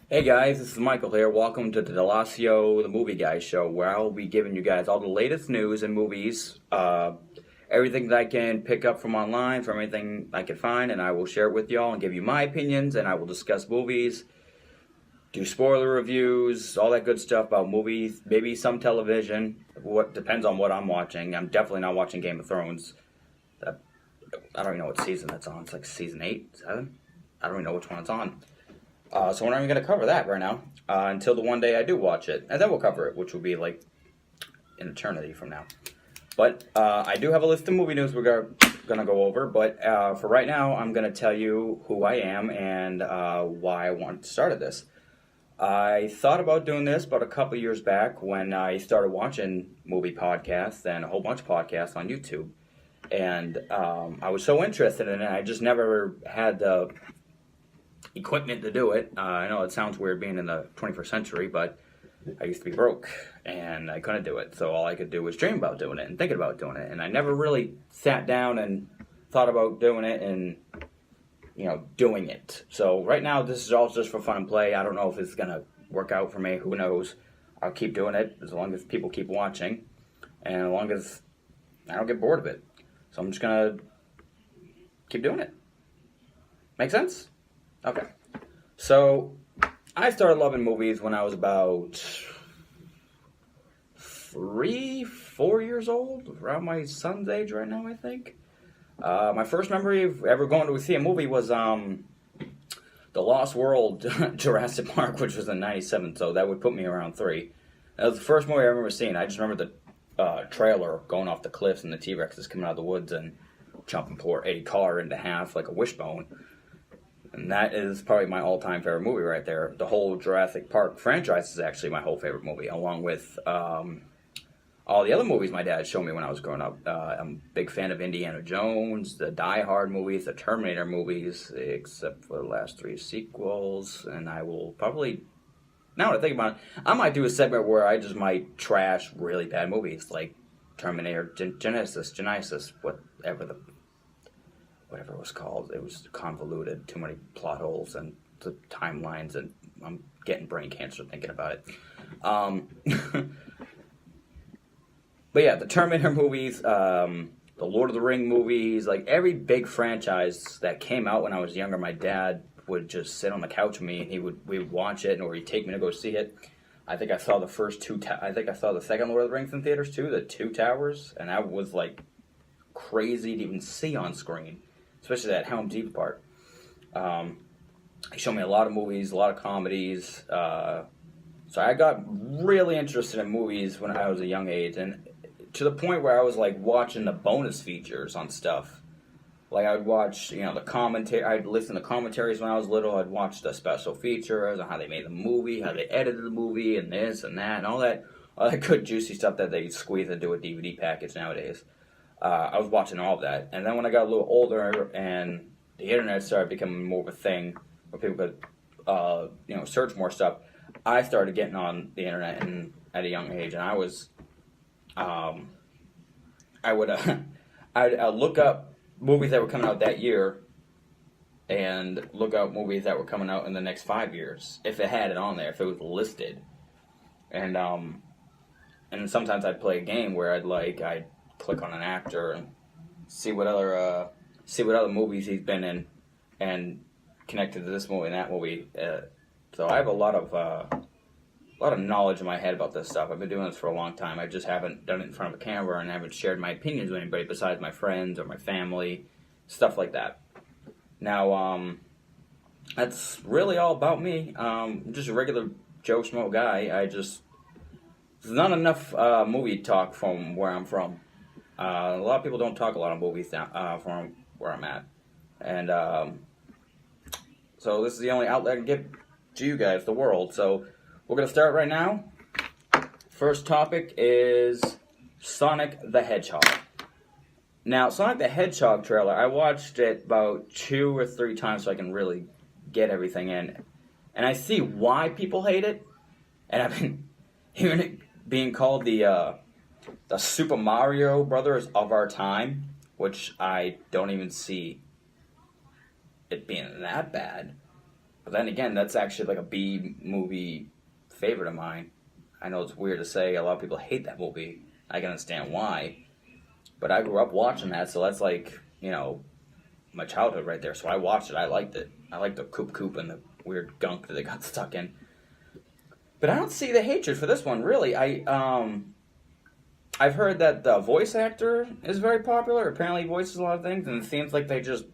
Hey guys, this is Michael here. Welcome to the Delasio, the Movie Guy Show, where I'll be giving you guys all the latest news and movies, everything that I can pick up from online, from anything I can find, and I will share it with y'all and give you my opinions, and I will discuss movies, do spoiler reviews, all that good stuff about movies, maybe some television. What depends on what I'm watching. I'm definitely not watching Game of Thrones. That, I don't even know what season that's on. It's like season 8, 7? I don't even know which one it's on. So we're not even going to cover that right now until the one day I do watch it. And then we'll cover it, which will be like an eternity from now. But I do have a list of movie news we're going to go over. But for right now, I'm going to tell you who I am and why I started this. I thought about doing this about a couple years back when I started watching movie podcasts and a whole bunch of podcasts on YouTube. And I was so interested in it, I just never had the equipment to do it. I know it sounds weird being in the 21st century, but I used to be broke and I couldn't do it. So all I could do was dream about doing it and thinking about doing it. And I never really sat down and thought about doing it and, doing it. So right now, this is all just for fun and play. I don't know if it's going to work out for me. Who knows? I'll keep doing it as long as people keep watching and as long as I don't get bored of it. So I'm just going to keep doing it. Make sense? Okay. So, I started loving movies when I was about 3, 4 years old, around my son's age right now, I think. My first memory of ever going to see a movie was The Lost World Jurassic Park, which was in 97, so that would put me around 3. That was the first movie I remember seeing. I just remember the trailer going off the cliffs and the T-Rex is coming out of the woods and chopping poor Eddie Carr into half like a wishbone. And that is probably my all-time favorite movie right there. The whole Jurassic Park franchise is actually my whole favorite movie, along with all the other movies my dad showed me when I was growing up. I'm a big fan of Indiana Jones, the Die Hard movies, the Terminator movies, except for the last 3 sequels. And I will probably, now that I think about it, I might do a segment where I just might trash really bad movies, like Terminator Genisys, whatever it was called. It was convoluted, too many plot holes and the timelines, and I'm getting brain cancer thinking about it. But yeah, the Terminator movies, the Lord of the Ring movies, like every big franchise that came out when I was younger, my dad would just sit on the couch with me and we would watch it, or he'd take me to go see it. I think I saw the first 2. I think I saw the second Lord of the Rings in theaters too, the 2 towers, and that was like crazy to even see on screen, especially that Helm's Deep part. He showed me a lot of movies, a lot of comedies. So I got really interested in movies when I was a young age, and to the point where I was like watching the bonus features on stuff. Like I would watch, the commentary. I'd listen to commentaries when I was little. I'd watch the special features on how they made the movie, how they edited the movie, and this and that, and all that good juicy stuff that they squeeze into a DVD package nowadays. I was watching all of that. And then when I got a little older and the internet started becoming more of a thing where people could, search more stuff, I started getting on the internet at a young age. And I was, I'd look up movies that were coming out that year and look up movies that were coming out in the next 5 years, if it had it on there, if it was listed. And sometimes I'd play a game where I'd click on an actor and see what other movies he's been in and connected to this movie and that movie. So I have a lot of knowledge in my head about this stuff. I've been doing this for a long time. I just haven't done it in front of a camera and haven't shared my opinions with anybody besides my friends or my family, stuff like that. Now, that's really all about me. I'm just a regular Joe Schmo guy. There's not enough movie talk from where I'm from. A lot of people don't talk a lot of movies from where I'm at. And so this is the only outlet I can give to you guys, the world. So we're going to start right now. First topic is Sonic the Hedgehog. Now, Sonic the Hedgehog trailer, I watched it about 2 or 3 times so I can really get everything in. And I see why people hate it. And I've been hearing it being called the Super Mario Brothers of our time, which I don't even see it being that bad. But then again, that's actually like a B movie favorite of mine. I know it's weird to say. A lot of people hate that movie. I can understand why. But I grew up watching that, so that's like, my childhood right there. So I watched it. I liked it. I liked the coop and the weird gunk that they got stuck in. But I don't see the hatred for this one, really. I've heard that the voice actor is very popular. Apparently he voices a lot of things, and it seems like they just,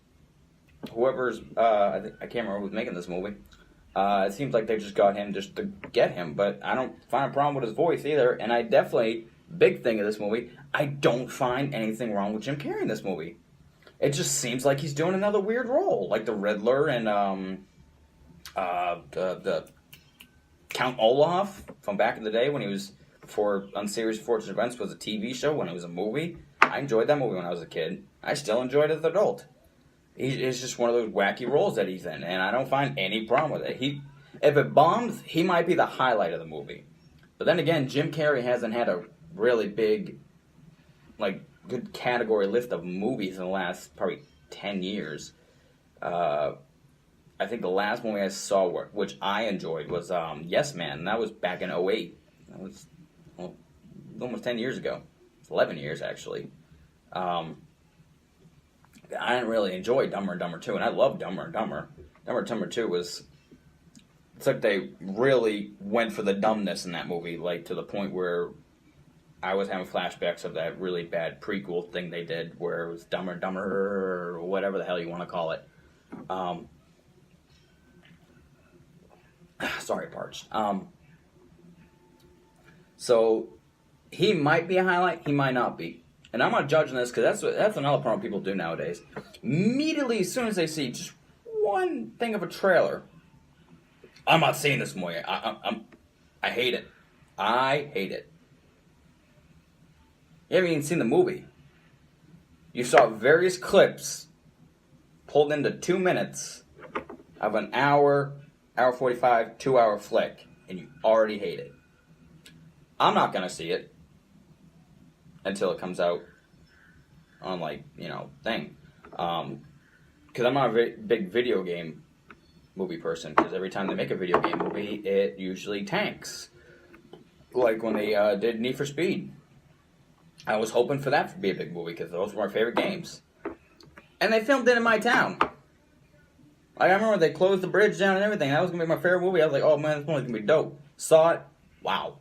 whoever's, I can't remember who's making this movie. It seems like they just got him just to get him, but I don't find a problem with his voice either, and I definitely, big thing of this movie, I don't find anything wrong with Jim Carrey in this movie. It just seems like he's doing another weird role, like the Riddler and the Count Olaf from back in the day when he was, before Unseries Fortunate Events was a TV show, when it was a movie. I enjoyed that movie when I was a kid. I still enjoyed it as an adult. It's just one of those wacky roles that he's in, and I don't find any problem with it. If it bombs, he might be the highlight of the movie. But then again, Jim Carrey hasn't had a really big, good category list of movies in the last probably 10 years. I think the last movie I saw, which I enjoyed, was Yes Man, and that was back in '08. That was almost 10 years ago. It's 11 years, actually. I didn't really enjoy Dumber and Dumber 2, and I love Dumber and Dumber. Dumber and Dumber 2 was... It's like they really went for the dumbness in that movie, to the point where I was having flashbacks of that really bad prequel thing they did, where it was Dumber and Dumber, or whatever the hell you want to call it. Sorry, parched. So, he might be a highlight, he might not be. And I'm not judging this, because that's another problem people do nowadays. Immediately, as soon as they see just one thing of a trailer, I'm not seeing this movie. I hate it. I hate it. You haven't even seen the movie. You saw various clips pulled into 2 minutes of an hour 45, 2-hour flick, and you already hate it. I'm not going to see it until it comes out on, thing. Because I'm not a very big video game movie person, because every time they make a video game movie, it usually tanks. Like when they did Need for Speed. I was hoping for that to be a big movie, because those were my favorite games. And they filmed it in my town. I remember they closed the bridge down and everything. That was going to be my favorite movie. I was like, oh man, this movie's going to be dope. Saw it. Wow.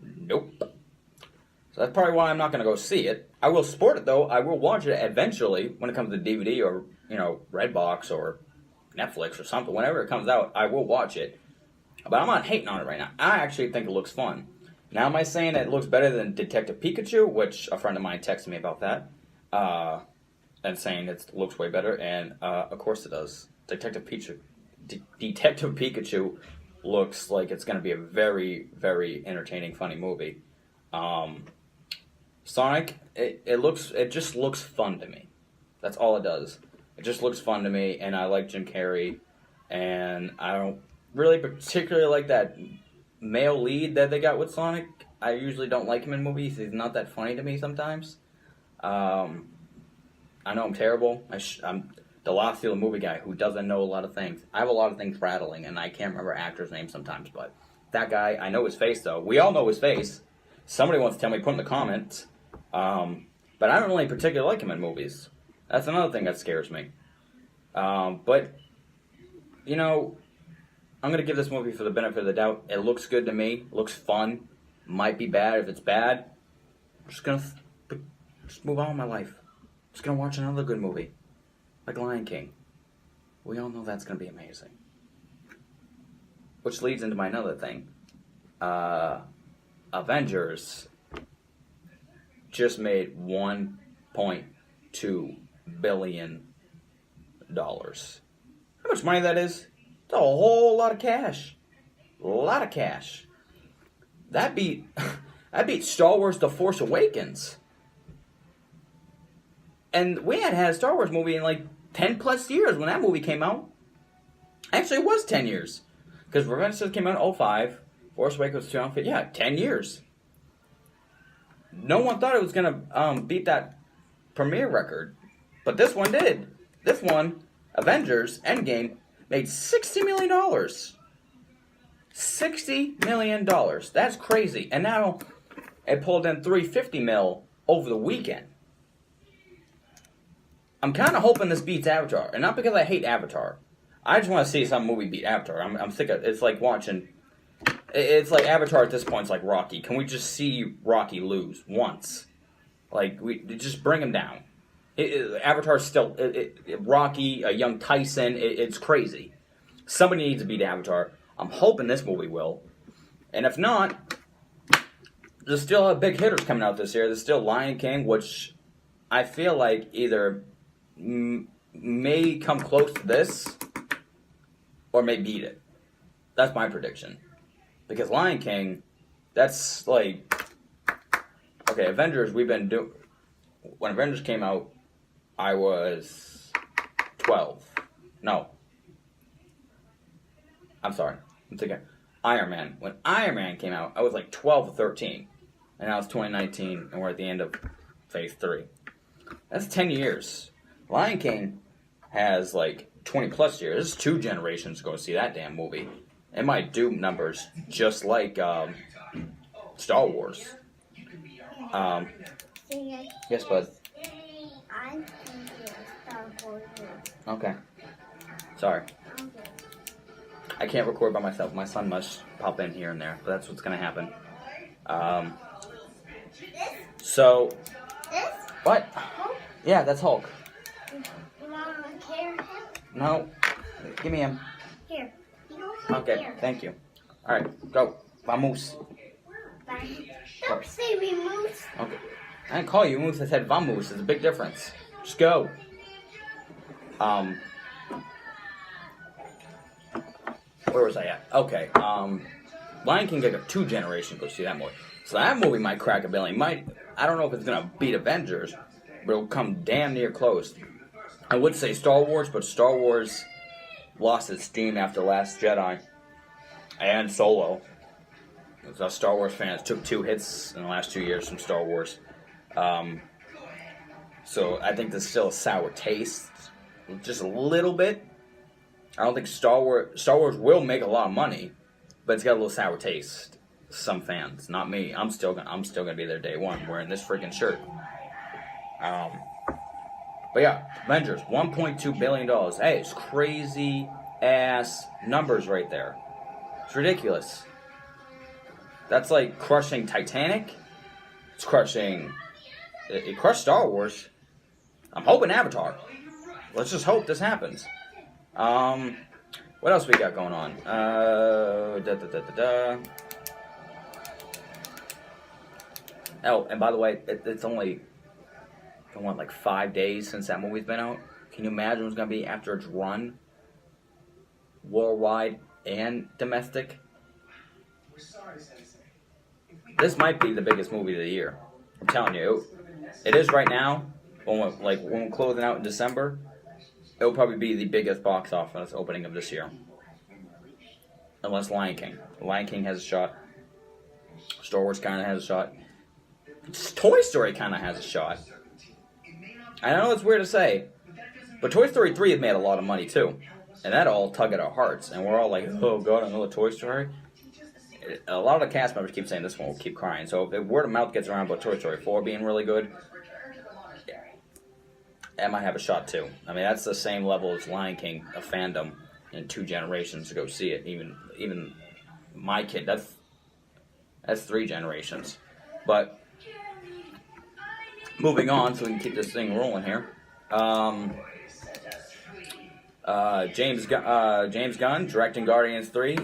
Nope. So that's probably why I'm not going to go see it. I will support it, though. I will watch it eventually when it comes to DVD or, Redbox or Netflix or something. Whenever it comes out, I will watch it. But I'm not hating on it right now. I actually think it looks fun. Now, am I saying that it looks better than Detective Pikachu? Which a friend of mine texted me about that. And saying it looks way better. And, of course it does. Detective Pikachu looks like it's going to be a very, very entertaining, funny movie. Sonic, it just looks fun to me. That's all it does. It just looks fun to me, and I like Jim Carrey, and I don't really particularly like that male lead that they got with Sonic. I usually don't like him in movies. He's not that funny to me sometimes. I know I'm terrible. I'm Delasio, the movie guy, who doesn't know a lot of things. I have a lot of things rattling, and I can't remember actors' names sometimes, but that guy, I know his face, though. We all know his face. Somebody wants to tell me, put in the comments. But I don't really particularly like him in movies. That's another thing that scares me. But, I'm going to give this movie for the benefit of the doubt. It looks good to me. Looks fun. Might be bad. If it's bad, I'm just going to move on with my life. Just going to watch another good movie. Like Lion King. We all know that's going to be amazing. Which leads into my another thing. Avengers just made $1.2 billion. How much money that is? It's a whole lot of cash. A lot of cash. That beat Star Wars The Force Awakens. And we hadn't had a Star Wars movie in 10 plus years when that movie came out. Actually, it was 10 years. Because Revenge of the Sith came out in 2005. Force Awakens was 2005. Yeah, 10 years. No one thought it was going to beat that premiere record. But this one did. This one, Avengers Endgame, made $60 million. $60 million. That's crazy. And now it pulled in $350 million over the weekend. I'm kind of hoping this beats Avatar. And not because I hate Avatar. I just want to see some movie beat Avatar. I'm sick of it. It's like watching... It's like Avatar at this point. It's like Rocky. Can we just see Rocky lose once? Like, we just bring him down. Avatar's still... Rocky, a young Tyson, it's crazy. Somebody needs to beat Avatar. I'm hoping this movie will. And if not, there's still big hitters coming out this year. There's still Lion King, which I feel like either may come close to this or may beat it. That's my prediction. Because Lion King, that's like... Okay, Avengers, we've been doing... When Avengers came out, I was 12. No. I'm sorry. I'm thinking Iron Man. When Iron Man came out, I was like 12 or 13. And now it's 2019, and we're at the end of Phase 3. That's 10 years. Lion King has like 20 plus years. This is 2 generations to go see that damn movie. It might do numbers just like Star Wars. Yes, bud. I think it's Star Wars. Okay. Sorry. I can't record by myself. My son must pop in here and there, but that's what's going to happen. So... This? What? Hulk? Yeah, that's Hulk. You want to carry him? No. Give me him. Here. Okay, Here. thank you. Alright, go. Vamos. Don't say me, Moose. Okay. I didn't call you Moose, I said vamos. There's a big difference. Just go. Where was I at? Okay, Lion King got 2 generations to go see that movie. So that movie might crack a billion. I don't know if it's gonna beat Avengers, but it'll come damn near close. I would say Star Wars, but Star Wars lost its steam after Last Jedi and Solo. The Star Wars fans took 2 hits in the last 2 years from Star Wars. So I think there's still a sour taste, just a little bit. I don't think Star Wars will make a lot of money, but it's got a little sour taste. Some fans, not me. I'm still gonna be there day one wearing this freaking shirt. But yeah, Avengers, $1.2 billion. Hey, it's crazy ass numbers right there. It's ridiculous. That's like crushing Titanic. It's crushing... It crushed Star Wars. I'm hoping Avatar. Let's just hope this happens. What else we got going on? Oh, and by the way, it's only been, like 5 days since that movie's been out. Can you imagine what's going to be after its run? Worldwide and domestic? This might be the biggest movie of the year. I'm telling you, it is right now. When we're closing out in December, it'll probably be the biggest box office opening of this year. Unless Lion King. Lion King has a shot. Star Wars kind of has a shot. Toy Story kind of has a shot. I know it's weird to say, but Toy Story 3 has made a lot of money too. And that all tug at our hearts. And we're all like, oh god, another Toy Story? A lot of the cast members keep saying this one will keep crying. So if the word of mouth gets around about Toy Story 4 being really good, that might have a shot too. I mean, that's the same level as Lion King, a fandom, in 2 generations to go see it. Even my kid, that's 3 generations. But moving on, so we can keep this thing rolling here. James Gunn directing Guardians 3.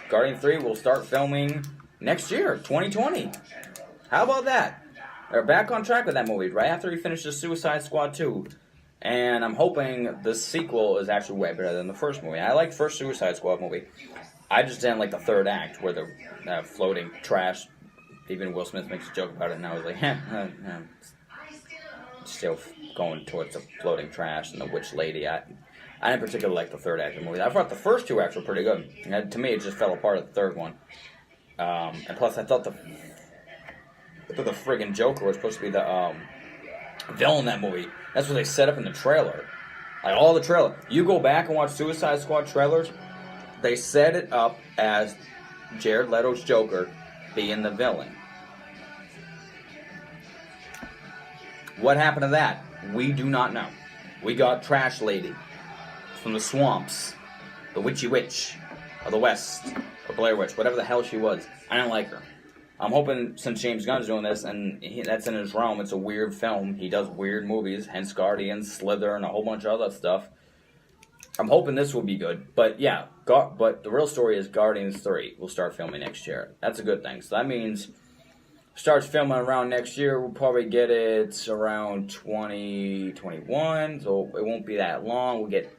Guardians 3 will start filming next year, 2020. How about that? They're back on track with that movie, right after he finishes Suicide Squad 2. And I'm hoping the sequel is actually way better than the first movie. I liked the first Suicide Squad movie. I just didn't like the third act, where the floating trash, even Will Smith makes a joke about it, and I was like, still going towards the floating trash and the witch lady. I didn't particularly like the third act of the movie. I thought the first 2 acts were pretty good. And to me, it just fell apart at the third one. And plus, I thought the friggin' Joker was supposed to be the villain in that movie. That's what they set up in the trailer. Like all the trailers. You go back and watch Suicide Squad trailers, they set it up as Jared Leto's Joker being the villain. What happened to that? We do not know. We got Trash Lady from the swamps, the Witchy Witch of the West, or Blair Witch, whatever the hell she was. I didn't like her. I'm hoping, since James Gunn's doing this, and that's in his realm, it's a weird film. He does weird movies, hence Guardians, Slither, and a whole bunch of other stuff. I'm hoping this will be good. But yeah, but the real story is Guardians 3 will start filming next year. That's a good thing. So that means starts filming around next year. We'll probably get it around 2021, so it won't be that long. We'll get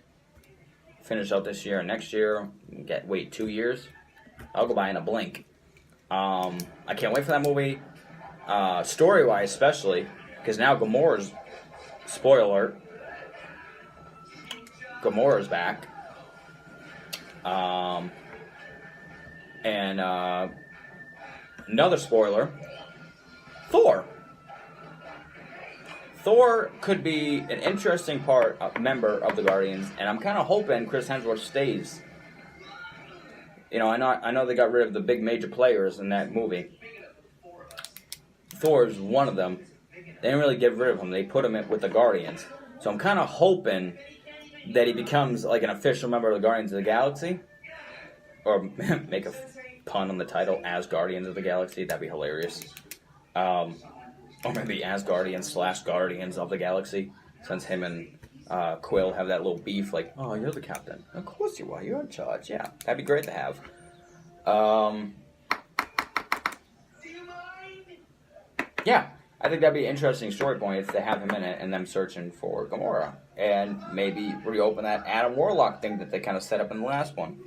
finished out this year and next year. Wait 2 years. I'll go by in a blink. I can't wait for that movie. Story-wise, especially, because now Gamora's, spoiler alert, Gamora's back. And another spoiler, Thor. Thor could be an interesting member of the Guardians, and I'm kind of hoping Chris Hemsworth stays. You know, I know they got rid of the big major players in that movie. Thor is one of them. They didn't really get rid of him. They put him with the Guardians. So I'm kind of hoping that he becomes like an official member of the Guardians of the Galaxy. Or make a pun on the title, as Guardians of the Galaxy. That'd be hilarious. Or maybe Asgardians/Guardians of the Galaxy. Since him and Quill have that little beef, like, oh, you're the captain. Of course you are. You're in charge. Yeah, that'd be great to have. Yeah, I think that'd be an interesting story point if they have him in it and them searching for Gamora. And maybe reopen that Adam Warlock thing that they kind of set up in the last one.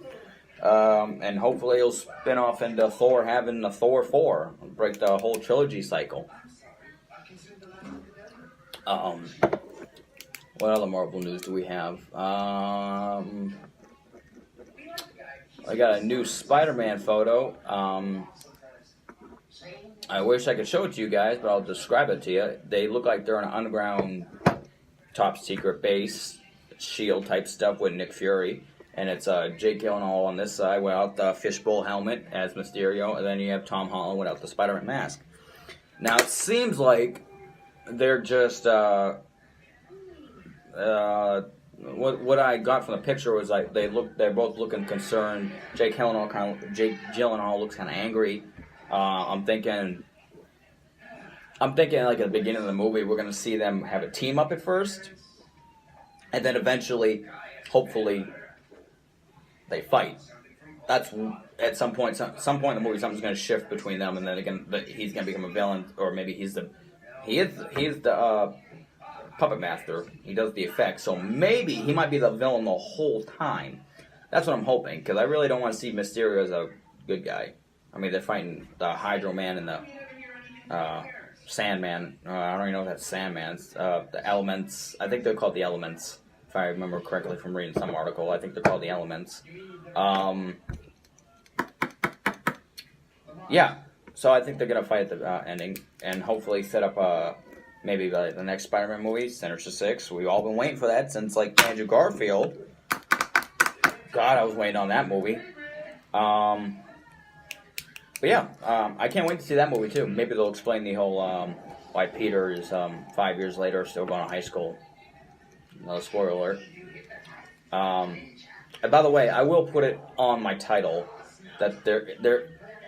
And hopefully it'll spin off into Thor having a Thor 4. Break the whole trilogy cycle. What other Marvel news do we have? I got a new Spider-Man photo. I wish I could show it to you guys, but I'll describe it to you. They look like they're in an underground, top secret base, S.H.I.E.L.D. type stuff with Nick Fury. And it's Jake Gyllenhaal on this side without the fishbowl helmet as Mysterio. And then you have Tom Holland without the Spider-Man mask. Now, it seems like they're just... what I got from the picture was like they're both looking concerned. Jake Gyllenhaal looks kind of angry. I'm thinking like at the beginning of the movie we're gonna see them have a team up at first, and then eventually, hopefully, they fight. That's at some point in the movie something's gonna shift between them, and then he's gonna become a villain, or maybe he is the puppet master. He does the effects, so maybe he might be the villain the whole time. That's what I'm hoping, because I really don't want to see Mysterio as a good guy. I mean, they're fighting the Hydro Man and the Sandman. I don't even know if that's Sandman. The Elements. I think they're called the Elements, if I remember correctly from reading some article. I think they're called the Elements. Yeah, so I think they're going to fight at the ending, and hopefully set up maybe the next Spider-Man movie, Sinister Six. We've all been waiting for that since, like, Andrew Garfield. God, I was waiting on that movie. But yeah, I can't wait to see that movie, too. Maybe they'll explain the whole, why Peter is, 5 years later still going to high school. No spoiler alert. And by the way, I will put it on my title that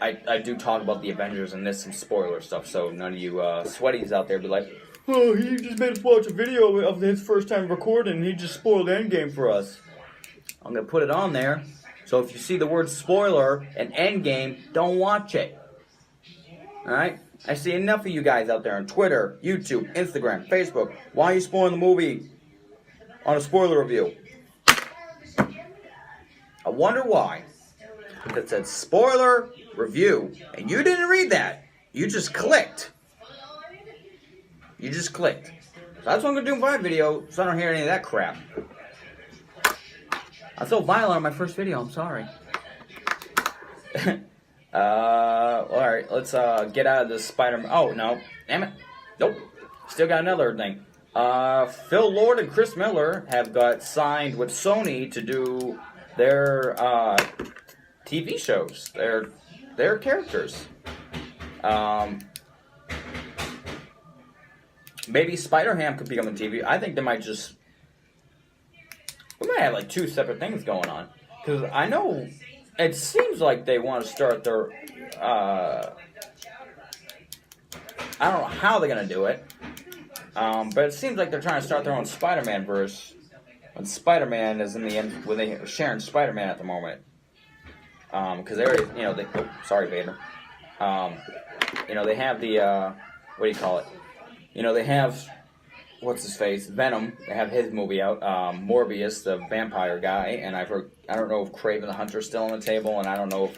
I do talk about the Avengers and there's some spoiler stuff, so none of you sweaties out there be like, oh, he just made us watch a video of his first time recording and he just spoiled Endgame for us. I'm going to put it on there, so if you see the word spoiler and Endgame, don't watch it. Alright? I see enough of you guys out there on Twitter, YouTube, Instagram, Facebook. Why are you spoiling the movie on a spoiler review? I wonder why. It said spoiler review, and you didn't read that. You just clicked. So that's what I'm going to do in my video, so I don't hear any of that crap. I'm so violent on my first video, I'm sorry. Alright, let's get out of this Spider-Man. Oh, no. Damn it. Nope. Still got another thing. Phil Lord and Chris Miller have got signed with Sony to do their TV shows, their characters. Maybe Spider-Ham could become a TV. I think they might just. We might have like two separate things going on. Because I know it seems like they want to start their. I don't know how they're going to do it. But it seems like they're trying to start their own Spider-Man verse. And Spider-Man is in the end. When they're sharing Spider-Man at the moment. Because they already. Sorry, Vader. They have the. What do you call it? They have, what's his face, Venom. They have his movie out, Morbius, the vampire guy, and I don't know if Kraven the Hunter's still on the table, and I don't know if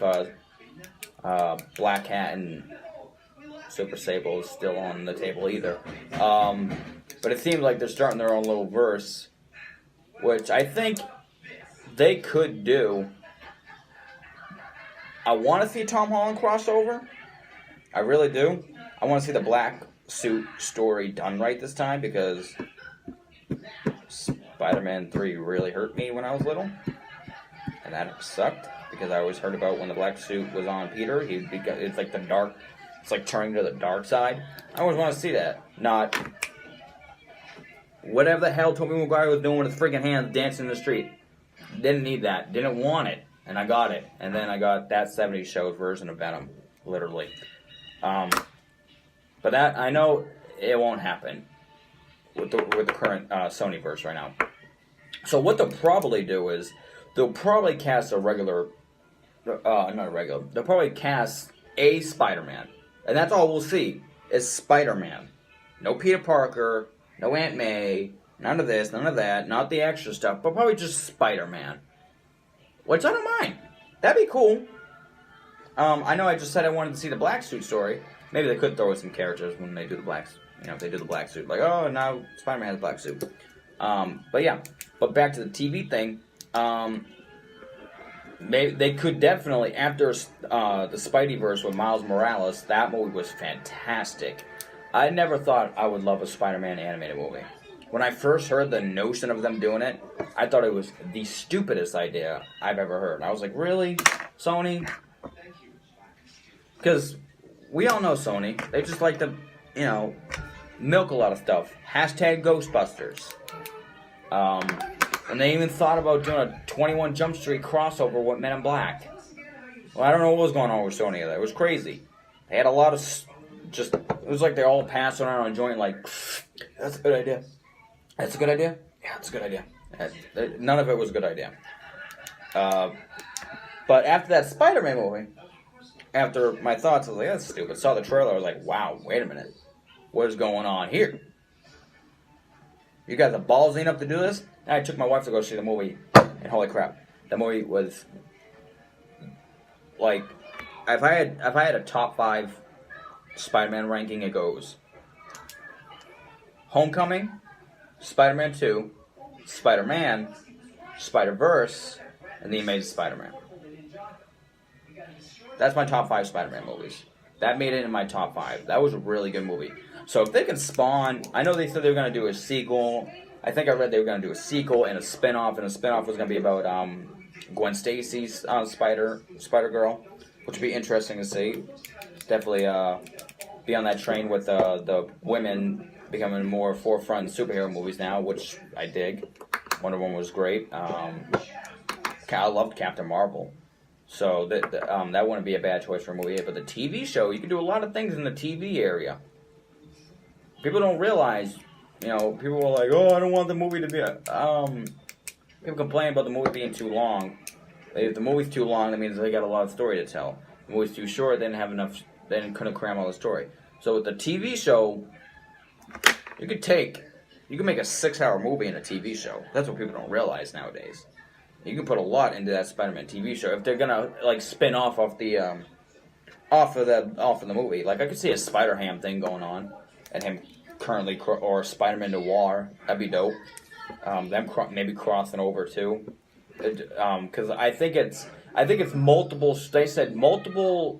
Black Cat and Super Sable is still on the table either. But it seems like they're starting their own little verse, which I think they could do. I want to see a Tom Holland crossover. I really do. I want to see the Black Suit story done right this time, because Spider-Man 3 really hurt me when I was little, and that sucked, because I always heard about when the black suit was on Peter, it's like it's like turning to the dark side. I always want to see that, not whatever the hell Tobey Maguire was doing with his freaking hands dancing in the street. Didn't need that, didn't want it, and I got it, and then I got that 70s show version of Venom, literally. But that, I know it won't happen with the current Sony verse right now. So what they'll probably do is, they'll probably cast a regular, not a regular, they'll probably cast a Spider-Man. And that's all we'll see, is Spider-Man. No Peter Parker, no Aunt May, none of this, none of that, not the extra stuff, but probably just Spider-Man. Which I don't mind. That'd be cool. I know I just said I wanted to see the black suit story. Maybe they could throw in some characters when they do the black, if they do the black suit. Like, oh, now Spider-Man has a black suit. But yeah, but back to the TV thing. Maybe they could definitely, after the Spideyverse with Miles Morales, that movie was fantastic. I never thought I would love a Spider-Man animated movie. When I first heard the notion of them doing it, I thought it was the stupidest idea I've ever heard. I was like, really? Sony? Because we all know Sony. They just like to, milk a lot of stuff. Hashtag Ghostbusters. And they even thought about doing a 21 Jump Street crossover with Men in Black. Well, I don't know what was going on with Sony there. It was crazy. They had a lot of it was like they all passed around on a joint like, that's a good idea. That's a good idea? Yeah, that's a good idea. None of it was a good idea. But after that Spider-Man movie, after my thoughts, I was like, that's stupid. Saw the trailer, I was like, wow, wait a minute. What is going on here? You guys are ballsy enough to do this? And I took my wife to go see the movie, and holy crap. That movie was, like, if I had a top 5 Spider-Man ranking, it goes Homecoming, Spider-Man 2, Spider-Man, Spider-Verse, and The Amazing Spider-Man. That's my top 5 Spider-Man movies. That made it in my top 5. That was a really good movie. So if they can spawn, I know they said they were going to do a sequel. I think I read they were going to do a sequel and a spin-off, and the spin-off was going to be about Gwen Stacy's Spider-Girl, which would be interesting to see. Definitely be on that train with the women becoming more forefront in superhero movies now, which I dig. Wonder Woman was great. I loved Captain Marvel. So that wouldn't be a bad choice for a movie. But the TV show, you can do a lot of things in the TV area. People don't realize, people are like, oh, I don't want the movie to be people complain about the movie being too long. If the movie's too long, that means they got a lot of story to tell. If the movie's too short, they didn't have enough, they couldn't cram all the story. So with the TV show, you can make a 6-hour movie in a TV show. That's what people don't realize nowadays. You can put a lot into that Spider-Man TV show if they're gonna spin off of the movie. Like I could see a Spider-Ham thing going on, and him currently or Spider-Man Noir. That'd be dope. Them maybe crossing over too, because I think it's multiple. They said multiple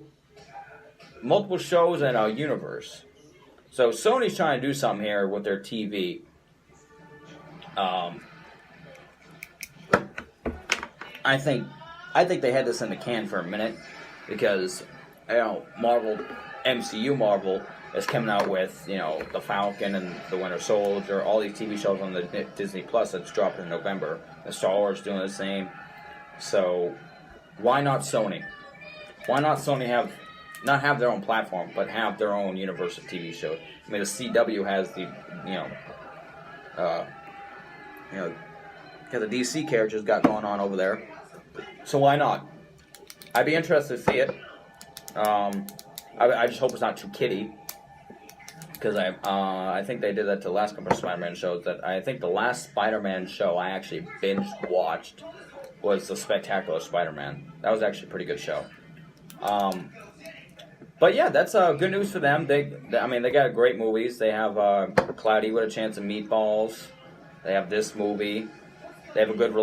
shows in a universe. So Sony's trying to do something here with their TV, I think they had this in the can for a minute because Marvel, MCU Marvel is coming out with the Falcon and the Winter Soldier, all these TV shows on the Disney Plus that's dropping in November. The Star Wars doing the same. So why not Sony? Why not Sony not have their own platform, but have their own universe of TV shows? I mean, the CW has the the DC characters got going on over there. So why not? I'd be interested to see it. I just hope it's not too kiddie. Because I think they did that to the last couple of Spider-Man shows. That I think the last Spider-Man show I actually binge watched was The Spectacular Spider-Man. That was actually a pretty good show. But yeah, that's good news for them. They got great movies. They have Cloudy with a Chance of Meatballs. They have this movie. They have a good,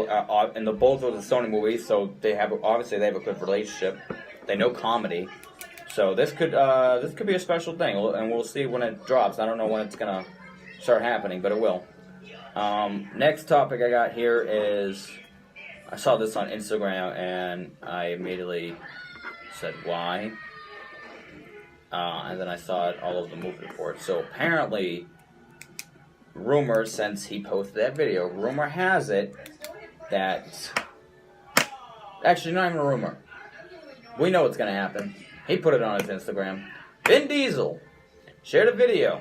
and the both of the Sony movies, so they have a good relationship. They know comedy, so this could be a special thing, and we'll see when it drops. I don't know when it's gonna start happening, but it will. Next topic I got here is I saw this on Instagram and I immediately said why, and then I saw it all over the movie report. So apparently, rumor, since he posted that video, rumor has it that, actually not even a rumor, we know what's going to happen. He put it on his Instagram. Vin Diesel shared a video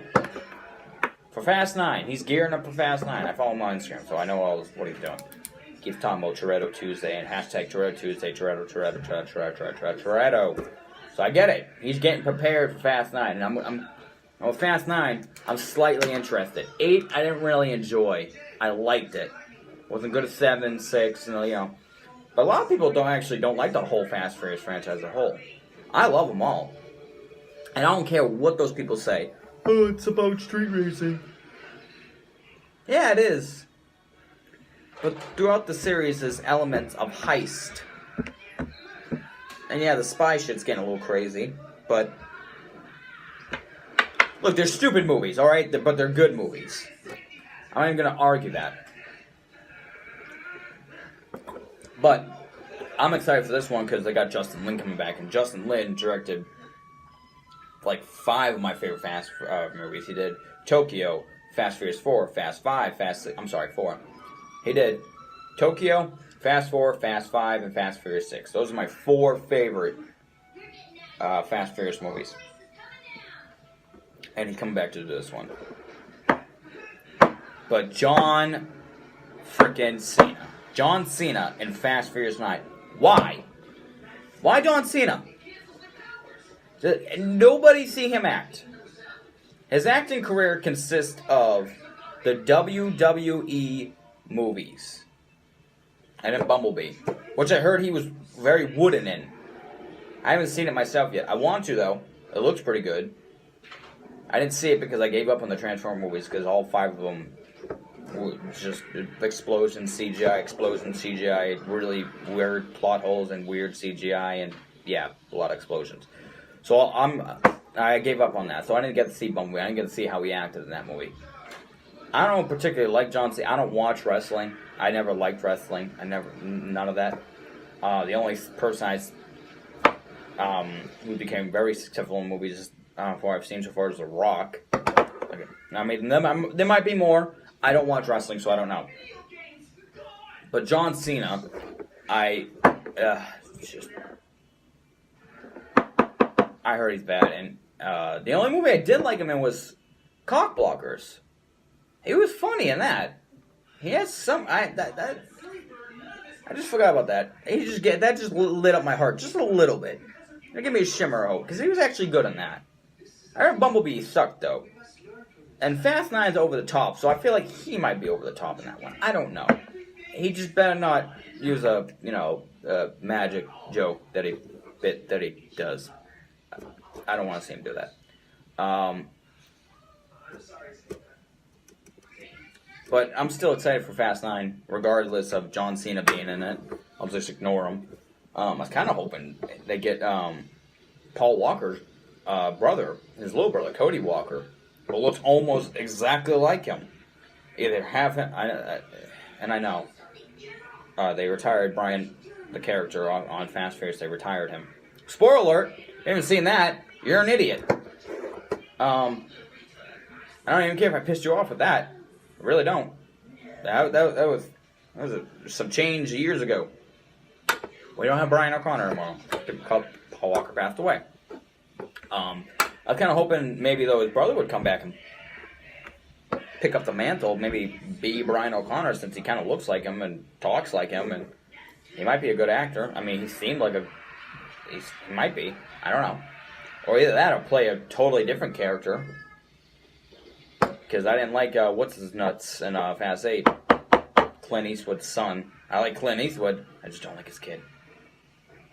for Fast 9. He's gearing up for Fast 9. I follow him on Instagram, so I know what he's doing. He keeps talking about Toretto Tuesday and hashtag Toretto Tuesday, Toretto. So I get it. He's getting prepared for Fast 9, and I'm with Fast 9, I'm slightly interested. 8, I didn't really enjoy. I liked it. Wasn't good at 7, 6, But a lot of people don't like the whole Fast and Furious franchise as a whole. I love them all. And I don't care what those people say. Oh, it's about street racing. Yeah, it is. But throughout the series, there's elements of heist. And yeah, the spy shit's getting a little crazy. But look, they're stupid movies, alright? But they're good movies. I'm not even going to argue that. But I'm excited for this one because they got Justin Lin coming back. And Justin Lin directed like 5 of my favorite Fast movies. He did Tokyo, Fast Furious 4, Fast 5, 4. He did Tokyo, Fast 4, Fast 5, and Fast Furious 6. Those are my 4 favorite Fast Furious movies. And he's coming back to do this one. But John freaking Cena. John Cena in Fast Furious 9. Why? Why John Cena? Nobody see him act. His acting career consists of the WWE movies. And then Bumblebee. Which I heard he was very wooden in. I haven't seen it myself yet. I want to, though. It looks pretty good. I didn't see it because I gave up on the Transformers movies because all 5 of them were just explosion CGI, really weird plot holes and weird CGI, and yeah, a lot of explosions. So I gave up on that. So I didn't get to see Bumblebee. I didn't get to see how he acted in that movie. I don't particularly like John Cena. I don't watch wrestling. I never liked wrestling. None of that. The only person who became very successful in movies I've seen so far is The Rock. Okay. I mean, there might be more. I don't watch wrestling, so I don't know. But John Cena, I heard he's bad, and the only movie I did like him in was Cock Blockers. He was funny in that. He has some. I just forgot about that. That just lit up my heart just a little bit. It gave me a shimmer of hope because he was actually good in that. I heard Bumblebee sucked though, and Fast 9's over the top, so I feel like he might be over the top in that one. I don't know. He just better not use a magic joke that he does. I don't want to see him do that. But I'm still excited for Fast 9, regardless of John Cena being in it. I'll just ignore him. I was kind of hoping they get Paul Walker's brother, his little brother, Cody Walker, who looks almost exactly like him either have him, and I know they retired Brian, the character on Fast Furious. They retired him. Spoiler alert! If you haven't seen that, you're an idiot. I don't even care if I pissed you off with that. I really don't. That was some change years ago. We don't have Brian O'Connor anymore. Paul Walker passed away. I was kind of hoping maybe though his brother would come back and pick up the mantle, maybe be Brian O'Connor, since he kind of looks like him and talks like him, and he might be a good actor. I mean, he seemed like he might be. I don't know. Or either that or play a totally different character. Because I didn't like what's his nuts in Fast 8, Clint Eastwood's son. I like Clint Eastwood. I just don't like his kid.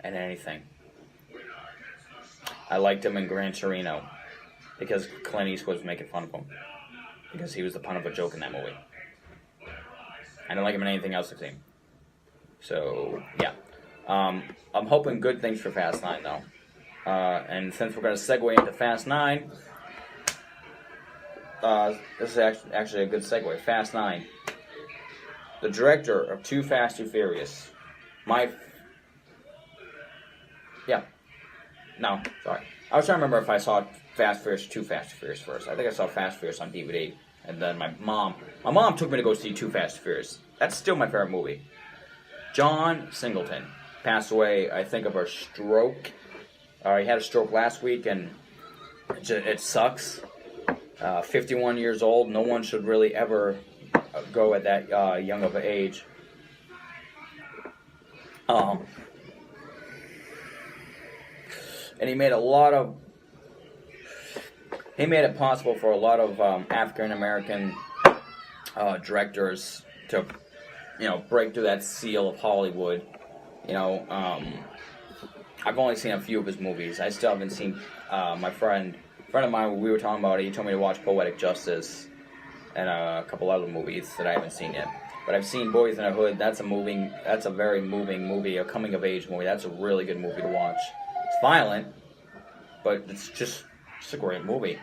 And anything. I liked him in Gran Torino because Clint Eastwood was making fun of him. Because he was the pun of a joke in that movie. I didn't like him in anything else I've seen. So, yeah. I'm hoping good things for Fast 9, though. And since we're going to segue into Fast 9, this is actually a good segue. Fast 9. The director of Too Fast, Too Furious. No, sorry. I was trying to remember if I saw Fast Furious, Too Fast, Too Furious first. I think I saw Fast Furious on DVD. And then my mom took me to go see Too Fast, Too Furious. That's still my favorite movie. John Singleton passed away, I think, of a stroke. He had a stroke last week, and it sucks. 51 years old. No one should really ever go at that young of an age. And he made it possible for a lot of African American directors to, break through that seal of Hollywood. I've only seen a few of his movies. I still haven't seen my friend of mine, we were talking about it, he told me to watch Poetic Justice and a couple other movies that I haven't seen yet. But I've seen Boys in the Hood. That's a very moving movie, a coming of age movie. That's a really good movie to watch. It's violent, but it's just a great movie.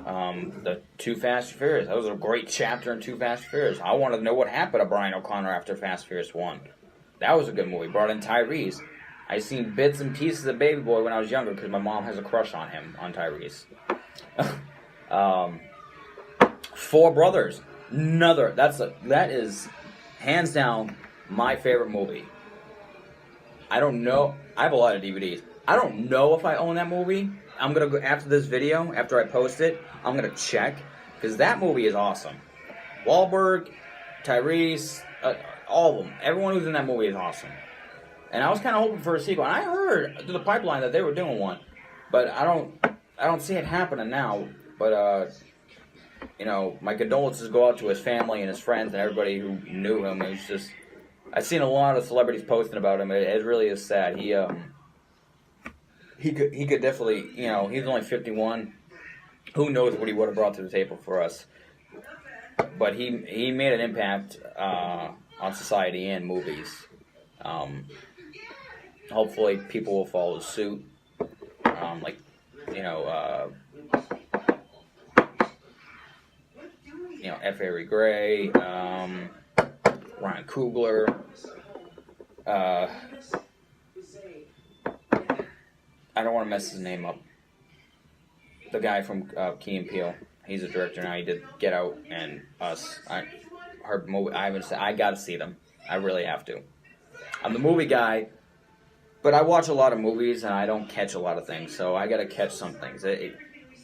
The Too Fast and Furious, that was a great chapter in Too Fast and Furious. I wanted to know what happened to Brian O'Connor after Fast and Furious 1. That was a good movie. Brought in Tyrese. I seen bits and pieces of Baby Boy when I was younger because my mom has a crush on him, on Tyrese. Four Brothers. That is hands down my favorite movie. I don't know. I have a lot of DVDs. I don't know if I own that movie. I'm gonna go after this video. After I post it, I'm gonna check because that movie is awesome. Wahlberg, Tyrese, all of them. Everyone who's in that movie is awesome. And I was kind of hoping for a sequel. And I heard through the pipeline that they were doing one, but I don't see it happening now. But my condolences go out to his family and his friends and everybody who knew him. It was just, I've seen a lot of celebrities posting about him. It really is sad. He could definitely, he's only 51. Who knows what he would have brought to the table for us? But he made an impact on society and movies. Hopefully people will follow suit. F. Avery Gray, Ryan Coogler, I don't want to mess his name up. The guy from Key and Peele. He's a director now. He did Get Out and Us. I gotta see them. I really have to. I'm the movie guy, but I watch a lot of movies and I don't catch a lot of things. So I gotta catch some things.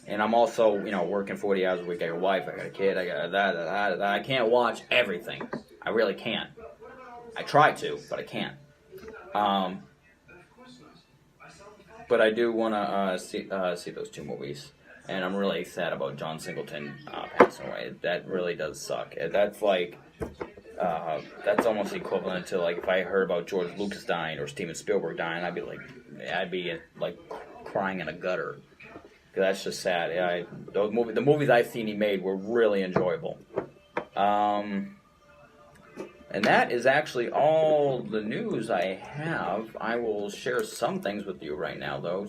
And I'm also, working 40 hours a week. I got a wife. I got a kid. I got that. I can't watch everything. I really can't. I try to, but I can't. But I do want to see those two movies. And I'm really sad about John Singleton passing away. That really does suck. That's like, that's almost equivalent to like if I heard about George Lucas dying or Steven Spielberg dying, I'd be like crying in a gutter. Because that's just sad. Yeah, the movies I've seen he made were really enjoyable. And that is actually all the news I have. I will share some things with you right now, though.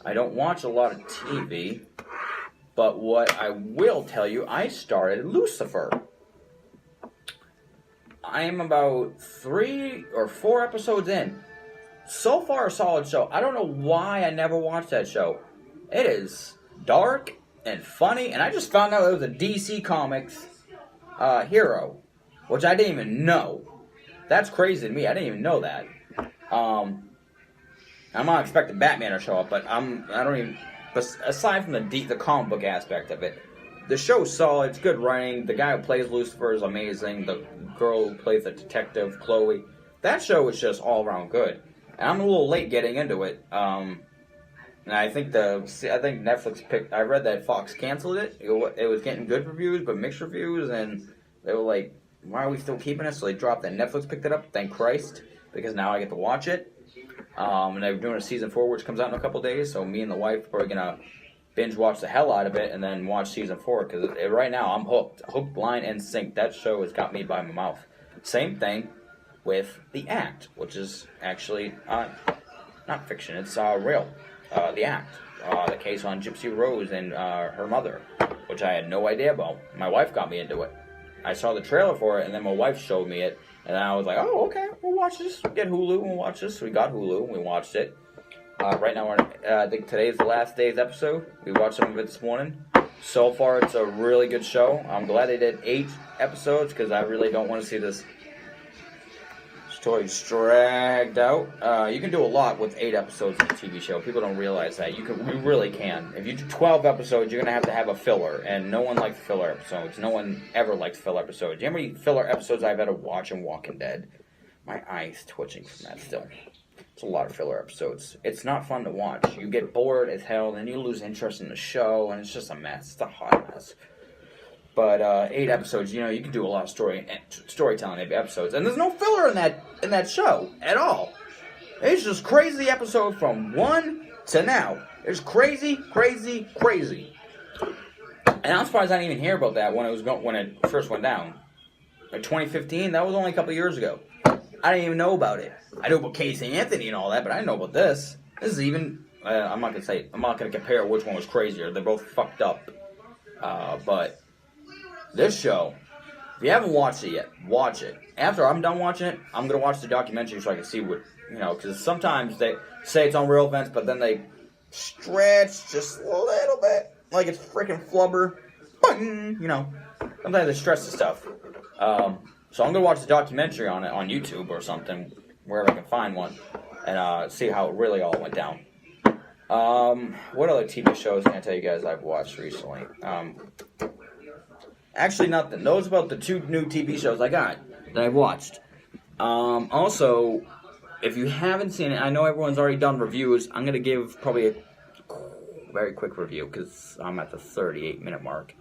I don't watch a lot of TV. But what I will tell you, I started Lucifer. I am about 3 or 4 episodes in. So far, a solid show. I don't know why I never watched that show. It is dark and funny, and I just found out it was a DC Comics hero, which I didn't even know. That's crazy to me. I didn't even know that. I'm not expecting Batman to show up, but I don't even. But aside from the comic book aspect of it, the show's solid. It's good writing. The guy who plays Lucifer is amazing. The girl who plays the detective, Chloe, that show is just all around good. And I'm a little late getting into it. And I think Netflix picked. I read that Fox canceled it. It was getting good reviews, but mixed reviews, and they were like, "Why are we still keeping it?" So they dropped it. Netflix picked it up. Thank Christ, because now I get to watch it. And they're doing a season 4, which comes out in a couple days. So me and the wife are gonna binge watch the hell out of it, and then watch season 4. Because right now I'm hooked, line, and sinker. That show has got me by my mouth. Same thing with The Act, which is actually not fiction. It's real. The Act, the case on Gypsy Rose and her mother, which I had no idea about. My wife got me into it. I saw the trailer for it, and then my wife showed me it, and I was like, "Oh, okay, we'll watch this. Get Hulu, and we'll watch this." So we got Hulu, and we watched it. Right now, I think today is the last day's episode. We watched some of it this morning. So far, it's a really good show. I'm glad they did 8 episodes, because I really don't want to see this story's dragged out. You can do a lot with 8 episodes of a TV show. People don't realize that. You really can. If you do 12 episodes, you're going to have a filler, and no one likes filler episodes. No one ever likes filler episodes. You know how many filler episodes I've had to watch in Walking Dead? My eye's twitching from that still. It's a lot of filler episodes. It's not fun to watch. You get bored as hell, then you lose interest in the show, and it's just a mess. It's a hot mess. But 8 episodes, you can do a lot of storytelling in episodes, and there's no filler in that show at all. It's just crazy episode from 1 to now. It's crazy, crazy, crazy. And I'm surprised I didn't even hear about that when it first went down. In 2015, that was only a couple years ago. I didn't even know about it. I knew about Casey Anthony and all that, but I didn't know about this. This is even. I'm not gonna compare which one was crazier. They're both fucked up. But this show, if you haven't watched it yet, watch it. After I'm done watching it, I'm going to watch the documentary so I can see what, because sometimes they say it's on real events, but then they stretch just a little bit, like it's freaking flubber. Sometimes they stretch the stuff. So I'm going to watch the documentary on it on YouTube or something, wherever I can find one, and see how it really all went down. What other TV shows can I tell you guys I've watched recently? Actually, nothing. Those about the 2 new TV shows I got that I've watched. Also, if you haven't seen it, I know everyone's already done reviews. I'm going to give probably a very quick review because I'm at the 38-minute mark.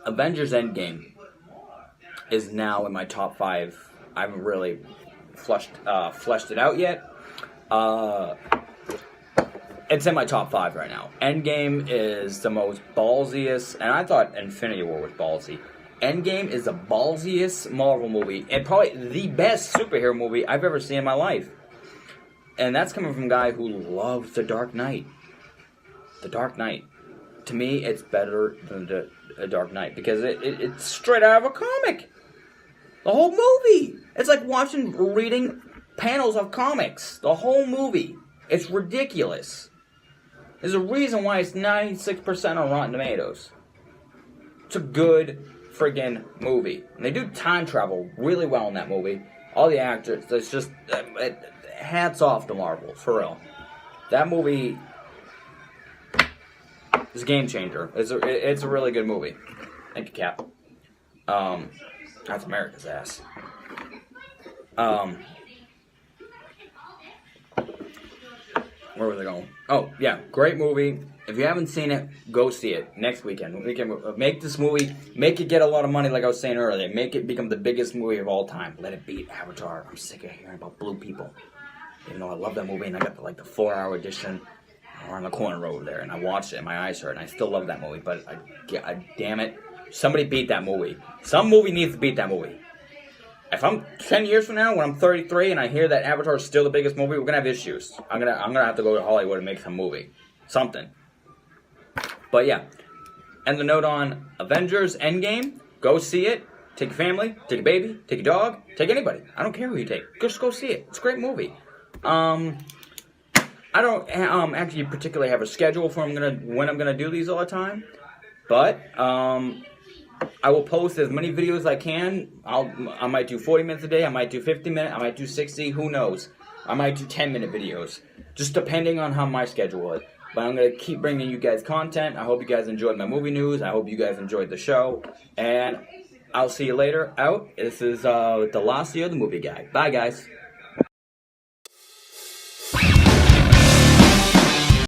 Avengers Endgame is now in my top 5. I haven't really fleshed it out yet. It's in my top 5 right now. Endgame is the most ballsiest, and I thought Infinity War was ballsy. Endgame is the ballsiest Marvel movie, and probably the best superhero movie I've ever seen in my life. And that's coming from a guy who loves The Dark Knight. The Dark Knight. To me, it's better than The Dark Knight, because it's straight out of a comic. The whole movie. It's like reading panels of comics. The whole movie. It's ridiculous. There's a reason why it's 96% on Rotten Tomatoes. It's a good friggin' movie. And they do time travel really well in that movie. All the actors, it's just, hats off to Marvel, for real. That movie is a game changer. It's a really good movie. Thank you, Cap. That's America's ass. Where was I going? Oh, yeah, great movie. If you haven't seen it, go see it next weekend. We can make this movie, make it get a lot of money, like I was saying earlier. Make it become the biggest movie of all time. Let it beat Avatar. I'm sick of hearing about blue people. Even though I love that movie, and I got the 4-hour edition on the corner road there, and I watched it, and my eyes hurt, and I still love that movie. But damn it, somebody beat that movie. Some movie needs to beat that movie. If I'm 10 years from now, when I'm 33, and I hear that Avatar is still the biggest movie, we're gonna have issues. I'm gonna have to go to Hollywood and make some movie, something. But yeah, and the note on Avengers Endgame, go see it. Take your family, take a baby, take a dog, take anybody. I don't care who you take. Just go see it. It's a great movie. I don't actually particularly have a schedule for when I'm gonna do these all the time, but I will post as many videos as I can. I might do 40 minutes a day. I might do 50 minutes. I might do 60. Who knows? I might do 10-minute videos, just depending on how my schedule is. But I'm gonna keep bringing you guys content. I hope you guys enjoyed my movie news. I hope you guys enjoyed the show, and I'll see you later. Out. This is Delasio, the movie guy. Bye, guys.